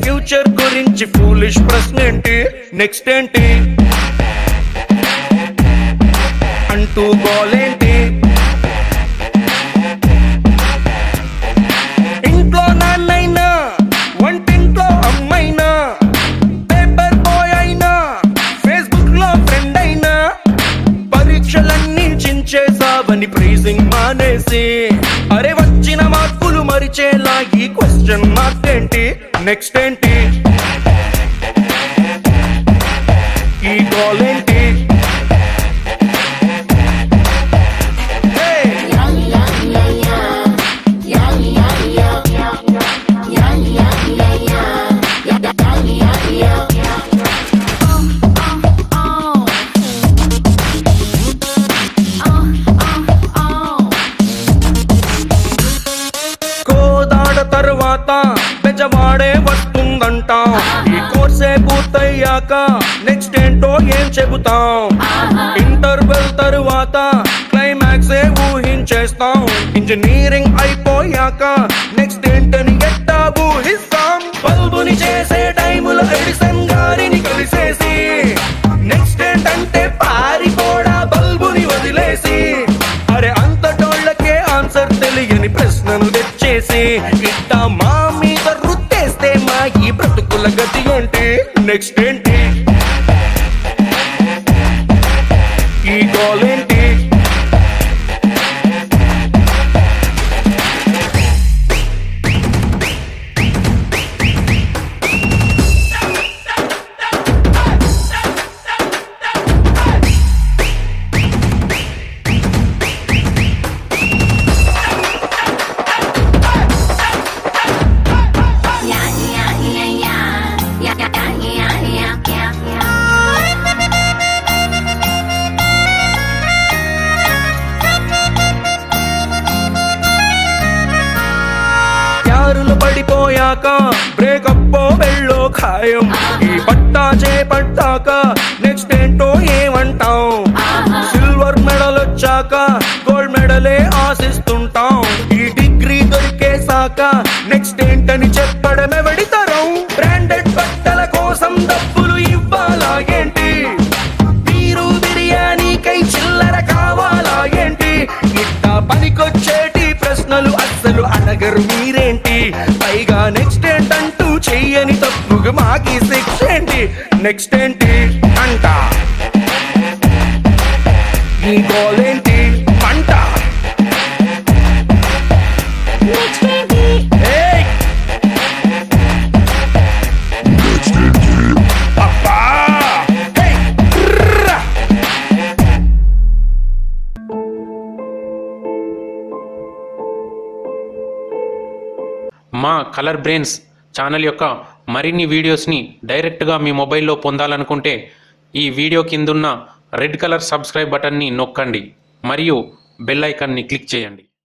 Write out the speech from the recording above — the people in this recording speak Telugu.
ఫ్యూచర్ గురించి ఫూలిష్ ప్రశ్న ఏంటి, నెక్స్ట్ ఏంటి అంటూ గోలేంటి. ఇంట్లో నాన్నైనా వంటింట్లో అమ్మైనా పేపర్ బాయ్ అయినా ఫేస్బుక్ లో ఫ్రెండ్ అయినా పరీక్షలన్నీ చించేసావని ప్రైజింగ్ మానేసి అరే వచ్చిన మార్కులు మరిచేలా ఈ క్వశ్చన్ మార్క్ ఏంటి, నెక్స్ట్ ఏంటి ఈ గోలేంటి. తర్వాత బెజవాడే వస్తుందంటాం, ఈ కోర్సే పూర్తయ్యాక నెక్స్ట్ ఏంటో ఏం చెబుతాం. ఇంటర్వెల్ తరువాత క్లైమాక్సే ఊహించేస్తాం, ఇంజనీరింగ్ అయిపోయాక నెక్స్ట్ ఏంటని ఎట్టా ఊహిస్తాం. బల్బుని చేసే టైములో ఎడిసన్ గారిని కలిసేసి నెక్స్ట్ ఏంటంటే పారిపోడా బల్బుని వదిలేసి అరే అంతటోళ్ళకే ఆన్సర్ తెలియని ప్రశ్నను తెచ్చేసి ఇట్టా మా మీద రుద్దేస్తే మా ఈ బ్రతుకుల గతి ఏంటి, నెక్స్ట్ ఏంటి ఈ గోలేంటి. పడిపోయాక బ్రేకప్ వెళ్ళో ఖాయం, ఈ పట్టా చేపట్టాక నెక్స్ట్ ఏంటో ఏమంటాం. సిల్వర్ మెడల్ వచ్చాక గోల్డ్ మెడలే ఆశిస్తుంటాం, ఈ డిగ్రీ దొరికేసాక నెక్స్ట్ ఏంటని చెప్పడమే వెడితరం. బ్రాండెడ్ బట్టల కోసం డబ్బులు ఇవ్వాలా ఏంటి, మీరు బిర్యానీకై చిల్లర కావాలా ఏంటి, ఇట్టా పనికొచ్చేటి ప్రశ్నలు అస్సలు అడగరు మీరేంటి. పైగా నెక్స్ట్ ఏంటంటూ చెయ్యని తప్పుగా మాకి శిక్ష ఏంటి, నెక్స్ట్ ఏంటి అంట ఈ గోలేంటి పంట. మా కలర్ బ్రెయిన్స్ ఛానల్ యొక్క మరిన్ని వీడియోస్ని డైరెక్ట్గా మీ మొబైల్లో పొందాలనుకుంటే ఈ వీడియో కిందున్న రెడ్ కలర్ సబ్స్క్రైబ్ బటన్ని నొక్కండి మరియు బెల్ ఐకాన్ని క్లిక్ చేయండి.